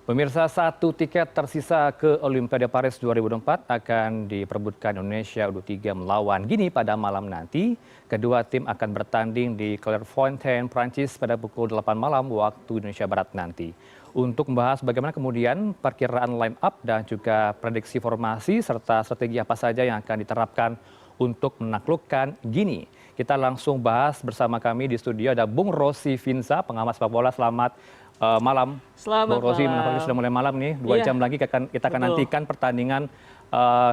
Pemirsa, satu tiket tersisa ke Olimpiade Paris 2024 akan diperebutkan Indonesia U23 melawan Gini pada malam nanti. Kedua tim akan bertanding di Clairefontaine, Prancis pada pukul 8 malam waktu Indonesia Barat nanti. Untuk membahas bagaimana kemudian perkiraan line up dan juga prediksi formasi serta strategi apa saja yang akan diterapkan untuk menaklukkan Gini. Kita langsung bahas bersama kami di studio ada Bung Rosi Finza, pengamat sepak bola. Selamat malam. Selamat Bung Rosi, malam. menapaknya sudah mulai malam nih. 2 jam lagi kita akan nantikan pertandingan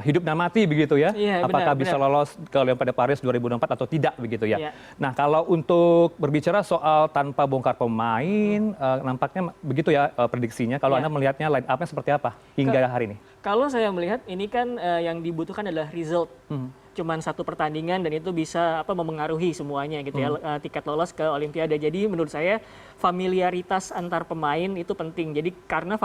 hidup dan mati begitu ya. Apakah bisa lolos ke Olimpiade Paris 2024 atau tidak begitu ya. Nah, kalau untuk berbicara soal tanpa bongkar pemain, nampaknya begitu ya prediksinya. Kalau Anda melihatnya line up-nya seperti apa hingga hari ini? Kalau saya melihat ini kan yang dibutuhkan adalah result. Cuman satu pertandingan dan itu bisa memengaruhi semuanya gitu ya, tiket lolos ke Olimpiade. Jadi menurut saya familiaritas antar pemain itu penting. Jadi karena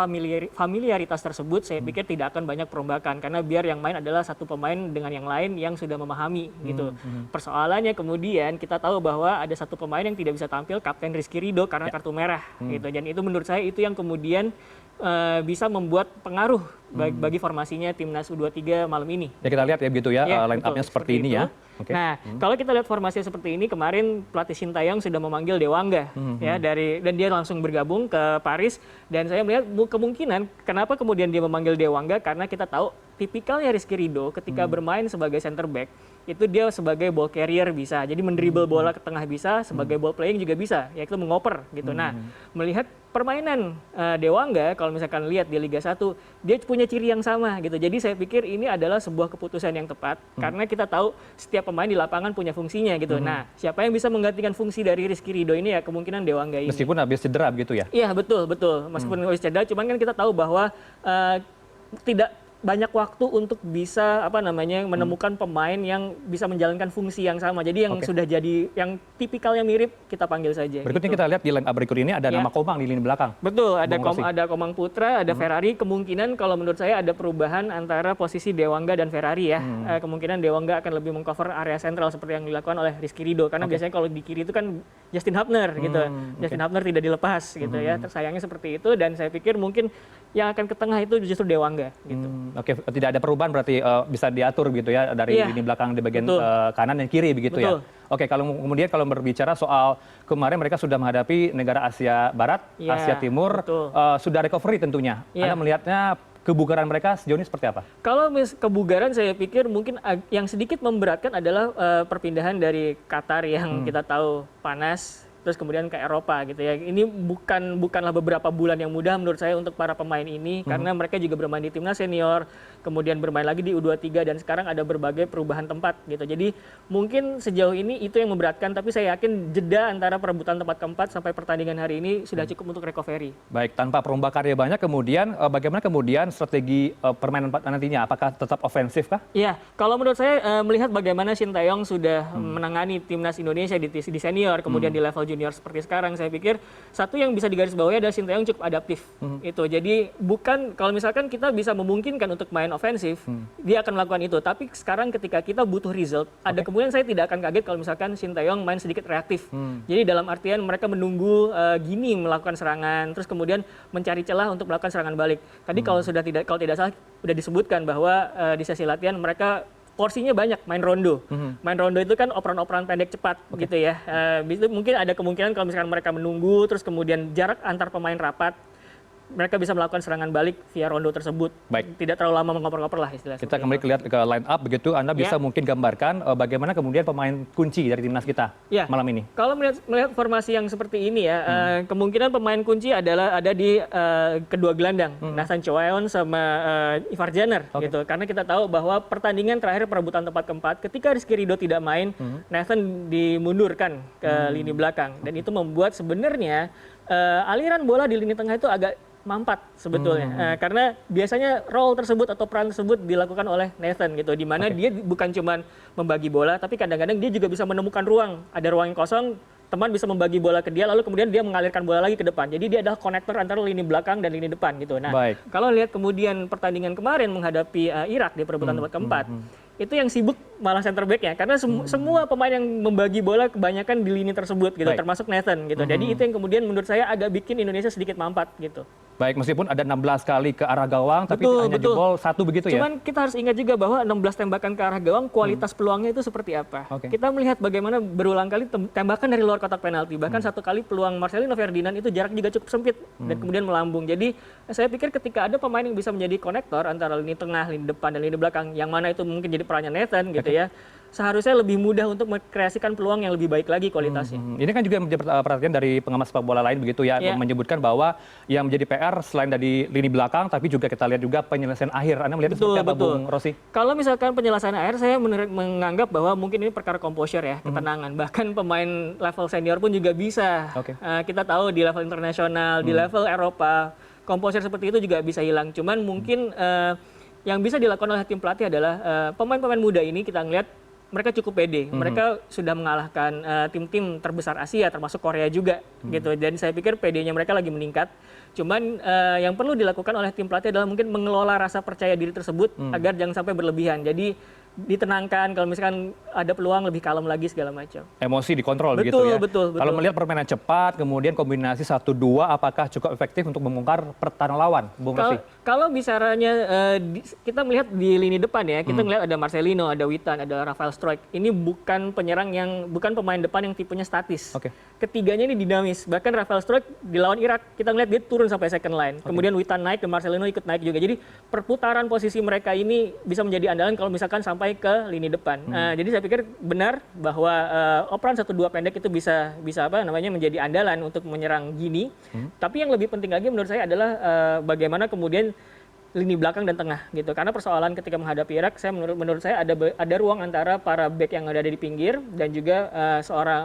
familiaritas tersebut saya pikir tidak akan banyak perombakan karena biar yang main adalah satu pemain dengan yang lain yang sudah memahami gitu. Persoalannya kemudian kita tahu bahwa ada satu pemain yang tidak bisa tampil, Kapten Rizky Ridho karena kartu merah gitu. Dan itu menurut saya itu yang kemudian bisa membuat pengaruh bagi formasinya timnas U23 malam ini. Ya kita lihat ya begitu ya, line up-nya seperti ini ya. Okay. Nah, kalau kita lihat formasinya seperti ini, kemarin pelatih Sintayong sudah memanggil Dewangga ya dan dia langsung bergabung ke Paris dan saya melihat kemungkinan kenapa kemudian dia memanggil Dewangga karena kita tahu tipikalnya Rizky Ridho ketika bermain sebagai center back itu dia sebagai ball carrier bisa, jadi mendribble bola ke tengah bisa, sebagai ball playing juga bisa, yaitu mengoper gitu. Nah, melihat permainan Dewangga, kalau misalkan lihat di Liga 1, dia punya ciri yang sama gitu. Jadi saya pikir ini adalah sebuah keputusan yang tepat, karena kita tahu setiap pemain di lapangan punya fungsinya gitu. Nah, siapa yang bisa menggantikan fungsi dari Rizky Ridho ini ya kemungkinan Dewangga ini. Meskipun habis cedera begitu ya? Iya, betul. Meskipun habis cedera, cuman kan kita tahu bahwa tidak banyak waktu untuk bisa menemukan pemain yang bisa menjalankan fungsi yang sama. Jadi yang sudah jadi yang tipikalnya mirip kita panggil saja. Berikutnya kita lihat di line up berikut ini ada nama Komang di lini belakang. Betul, ada Komang Putra, ada Ferrari. Kemungkinan kalau menurut saya ada perubahan antara posisi Dewangga dan Ferrari ya. Kemungkinan Dewangga akan lebih mengcover area sentral seperti yang dilakukan oleh Rizky Ridho. Karena biasanya kalau di kiri itu kan Justin Hubner gitu. Justin Hubner tidak dilepas gitu ya. Tersayangnya seperti itu dan saya pikir mungkin yang akan ke tengah itu justru Dewangga gitu. Oke, tidak ada perubahan berarti bisa diatur gitu ya dari lini belakang di bagian kanan dan kiri begitu ya. Oke, kalau kemudian kalau berbicara soal kemarin mereka sudah menghadapi negara Asia Barat, Asia Timur, sudah recovery tentunya. Anda melihatnya kebugaran mereka sejauh ini seperti apa? Kalau kebugaran saya pikir mungkin yang sedikit memberatkan adalah perpindahan dari Qatar yang kita tahu panas terus kemudian ke Eropa gitu ya. Ini bukanlah beberapa bulan yang mudah menurut saya untuk para pemain ini karena mereka juga bermain di timnas senior, kemudian bermain lagi di U23 dan sekarang ada berbagai perubahan tempat gitu. Jadi mungkin sejauh ini itu yang memberatkan tapi saya yakin jeda antara perebutan tempat keempat sampai pertandingan hari ini sudah cukup untuk recovery. Baik, tanpa perombakannya banyak kemudian bagaimana kemudian strategi permainan nantinya? Apakah tetap ofensif kah? Iya, kalau menurut saya melihat bagaimana Sintayong sudah menangani timnas Indonesia di senior kemudian di level junior seperti sekarang, saya pikir satu yang bisa digarisbawahi adalah Sintayong cukup adaptif. Itu. Jadi bukan kalau misalkan kita bisa memungkinkan untuk main ofensif, dia akan melakukan itu. Tapi sekarang ketika kita butuh result, ada kemudian saya tidak akan kaget kalau misalkan Sintayong main sedikit reaktif. Jadi dalam artian mereka menunggu Gini melakukan serangan, terus kemudian mencari celah untuk melakukan serangan balik. Tadi kalau tidak salah sudah disebutkan bahwa di sesi latihan mereka porsinya banyak main rondo. Main rondo itu kan operan-operan pendek cepat gitu ya. Mungkin ada kemungkinan kalau misalkan mereka menunggu terus kemudian jarak antar pemain rapat, mereka bisa melakukan serangan balik via rondo tersebut. Baik. Tidak terlalu lama mengoper-ngoper lah istilahnya. Kita kembali lihat ke line up begitu, Anda bisa mungkin gambarkan bagaimana kemudian pemain kunci dari timnas kita malam ini. Kalau melihat formasi yang seperti ini ya, kemungkinan pemain kunci ada di kedua gelandang, Nathan Choaeon sama Ivar Janner gitu. Karena kita tahu bahwa pertandingan terakhir perebutan tempat keempat, ketika Rizky Ridho tidak main, Nathan dimundurkan ke lini belakang dan itu membuat sebenarnya aliran bola di lini tengah itu agak mampat sebetulnya karena biasanya role tersebut atau peran tersebut dilakukan oleh Nathan gitu di mana dia bukan cuma membagi bola tapi kadang-kadang dia juga bisa menemukan ruang, ada ruang yang kosong, teman bisa membagi bola ke dia lalu kemudian dia mengalirkan bola lagi ke depan. Jadi dia adalah konektor antara lini belakang dan lini depan gitu. Nah, kalau lihat kemudian pertandingan kemarin menghadapi Irak di perebutan tempat keempat, itu yang sibuk malah center back-nya karena semua pemain yang membagi bola kebanyakan di lini tersebut gitu, termasuk Nathan gitu. Jadi itu yang kemudian menurut saya agak bikin Indonesia sedikit mampat gitu. Baik, meskipun ada 16 kali ke arah gawang, tapi hanya jebol 1 begitu ya? Cuman kita harus ingat juga bahwa 16 tembakan ke arah gawang, kualitas peluangnya itu seperti apa. Kita melihat bagaimana berulang kali tembakan dari luar kotak penalti. Bahkan satu kali peluang Marcelino Ferdinand itu jarak juga cukup sempit dan kemudian melambung. Jadi saya pikir ketika ada pemain yang bisa menjadi konektor antara lini tengah, lini depan, dan lini belakang, yang mana itu mungkin jadi perannya Nathan gitu ya, seharusnya lebih mudah untuk mengkreasikan peluang yang lebih baik lagi kualitasnya. Ini kan juga menjadi perhatian dari pengamat sepak bola lain begitu ya, menyebutkan bahwa yang menjadi PR selain dari lini belakang, tapi juga kita lihat juga penyelesaian akhir. Anda melihat seperti apa, Bung Rossi? Kalau misalkan penyelesaian akhir, saya menganggap bahwa mungkin ini perkara composure ya, ketenangan. Bahkan pemain level senior pun juga bisa. Kita tahu di level internasional, di level Eropa, composure seperti itu juga bisa hilang. Cuman mungkin yang bisa dilakukan oleh tim pelatih adalah pemain-pemain muda ini kita ngelihat mereka cukup pede. Mereka sudah mengalahkan tim-tim terbesar Asia, termasuk Korea juga, gitu. Dan saya pikir PD-nya mereka lagi meningkat. Cuman yang perlu dilakukan oleh tim pelatih adalah mungkin mengelola rasa percaya diri tersebut agar jangan sampai berlebihan. Jadi ditenangkan, kalau misalkan ada peluang lebih kalem lagi segala macam. Emosi dikontrol begitu ya. Betul. Kalau melihat permainan cepat, kemudian kombinasi 1-2, apakah cukup efektif untuk membongkar pertahanan lawan, Bung Rossi? Kalau bicaranya kita melihat di lini depan ya, kita melihat ada Marcelino, ada Witan, ada Rafael Struijk. Ini bukan bukan pemain depan yang tipenya statis. Ketiganya ini dinamis. Bahkan Rafael Struijk di lawan Irak, kita ngelihat dia turun sampai second line. Kemudian Witan naik dan Marcelino ikut naik juga. Jadi perputaran posisi mereka ini bisa menjadi andalan kalau misalkan sampai ke lini depan. Jadi saya pikir benar bahwa operan 1-2 pendek itu bisa menjadi andalan untuk menyerang Gini. Tapi yang lebih penting lagi menurut saya adalah bagaimana kemudian lini belakang dan tengah gitu. Karena persoalan ketika menghadapi Irak, menurut saya ada ruang antara para back yang ada di pinggir dan juga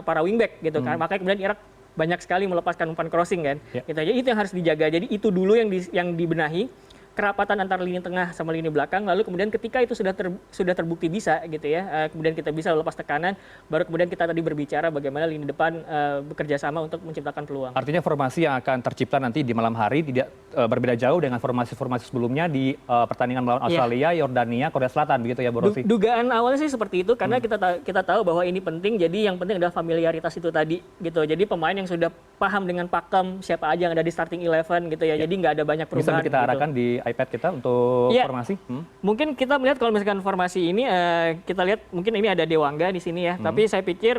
para wingback gitu. Karena makanya kemudian Irak banyak sekali melepaskan umpan crossing kan. Gitu. Jadi itu yang harus dijaga. Jadi itu dulu yang dibenahi, kerapatan antara lini tengah sama lini belakang, lalu kemudian ketika itu sudah terbukti bisa gitu ya, kemudian kita bisa lepas tekanan, baru kemudian kita tadi berbicara bagaimana lini depan bekerja sama untuk menciptakan peluang. Artinya formasi yang akan tercipta nanti di malam hari tidak berbeda jauh dengan formasi-formasi sebelumnya di pertandingan melawan Australia, Yordania, Korea Selatan begitu ya, Bu Rossi? Dugaan awalnya sih seperti itu karena kita tahu bahwa ini penting, jadi yang penting adalah familiaritas itu tadi gitu. Jadi pemain yang sudah paham dengan pakem siapa aja yang ada di starting 11 gitu ya. Jadi nggak ada banyak perubahan. Bisa kita arahkan di iPad kita untuk formasi? Mungkin kita melihat kalau misalkan formasi ini kita lihat mungkin ini ada Dewangga di sini ya. Tapi saya pikir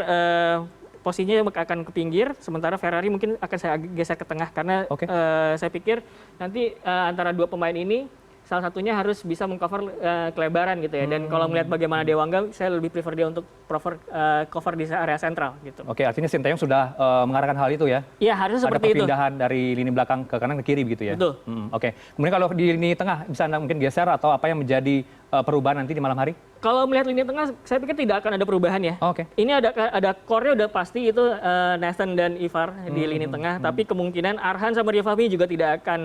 posisinya akan ke pinggir, sementara Ferrari mungkin akan saya geser ke tengah karena saya pikir nanti antara dua pemain ini salah satunya harus bisa mengcover kelebaran gitu ya. Dan kalau melihat bagaimana Dewangga, saya lebih prefer dia untuk cover di area sentral gitu. Oke, artinya Sinteyong sudah mengarahkan hal itu ya? Iya, harusnya seperti itu. Ada perpindahan dari lini belakang ke kanan ke kiri begitu ya? Betul. Oke, kemudian kalau di lini tengah bisa Anda mungkin geser atau apa yang menjadi perubahan nanti di malam hari? Kalau melihat lini tengah, saya pikir tidak akan ada perubahan ya. Ini ada core-nya udah pasti itu Nathan dan Ivar di lini tengah, tapi kemungkinan Arhan sama Ria Fahmi juga tidak akan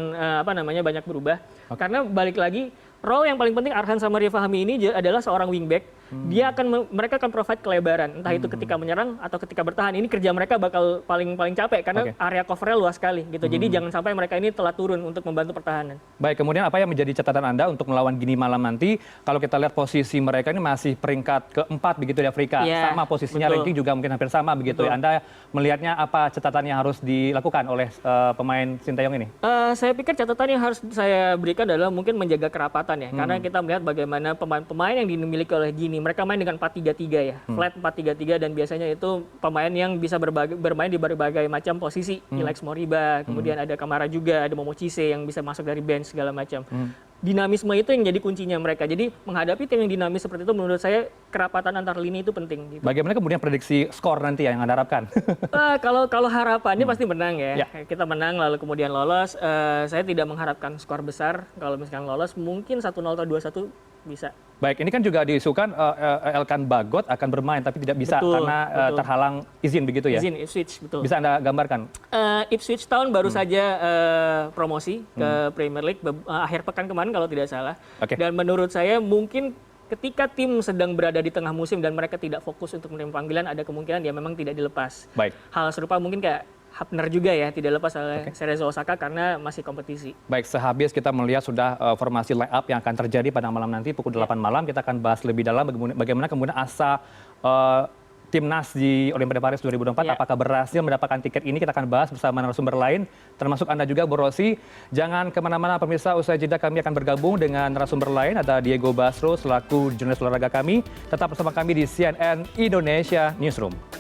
banyak berubah. Karena balik lagi, role yang paling penting Arhan sama Ria Fahmi ini adalah seorang wingback. Mereka akan provide kelebaran, entah itu ketika menyerang atau ketika bertahan. Ini kerja mereka bakal paling capek karena area covernya luas sekali gitu. Jadi jangan sampai mereka ini telat turun untuk membantu pertahanan. Baik, kemudian apa yang menjadi catatan Anda untuk melawan Gini malam nanti? Kalau kita lihat posisi mereka ini masih peringkat keempat begitu di Afrika. Sama posisinya, ranking juga mungkin hampir sama begitu ya. Anda melihatnya apa catatan yang harus dilakukan oleh pemain Sinteyong ini? Saya pikir catatan yang harus saya berikan adalah mungkin menjaga kerapatan ya. Karena kita melihat bagaimana pemain-pemain yang dimiliki oleh Gini, mereka main dengan 4-3-3 ya, flat 4-3-3, dan biasanya itu pemain yang bisa bermain di berbagai macam posisi. Alex Moriba, kemudian ada Kamara juga, ada Momo Cisse yang bisa masuk dari bench segala macam. Dinamisme itu yang jadi kuncinya mereka. Jadi menghadapi tim yang dinamis seperti itu menurut saya kerapatan antar lini itu penting. Gitu. Bagaimana kemudian prediksi skor nanti yang Anda harapkan? Kalau harapannya pasti menang ya. Kita menang lalu kemudian lolos. Saya tidak mengharapkan skor besar. Kalau misalkan lolos mungkin 1-0 atau 2-1 bisa. Baik, ini kan juga diisukan Elkan Bagot akan bermain tapi tidak bisa karena terhalang izin begitu ya? Izin Ipswich, betul. Bisa Anda gambarkan? Ipswich Town baru saja promosi ke Premier League akhir pekan kemarin kalau tidak salah. Dan menurut saya mungkin ketika tim sedang berada di tengah musim dan mereka tidak fokus untuk menerima panggilan, ada kemungkinan dia memang tidak dilepas. Hal serupa mungkin kayak Hapner juga ya, tidak lepas oleh Cerezo Osaka karena masih kompetisi. Baik, sehabis kita melihat sudah formasi line up yang akan terjadi pada malam nanti pukul 8 malam, kita akan bahas lebih dalam bagaimana kemudian asa timnas di Olimpiade Paris 2024. Ya. Apakah berhasil mendapatkan tiket ini? Kita akan bahas bersama narasumber lain, termasuk Anda juga, Bu Rosi. Jangan kemana-mana pemirsa, usai jeda kami akan bergabung dengan narasumber lain. Ada Diego Basro selaku jurnalis olahraga kami. Tetap bersama kami di CNN Indonesia Newsroom.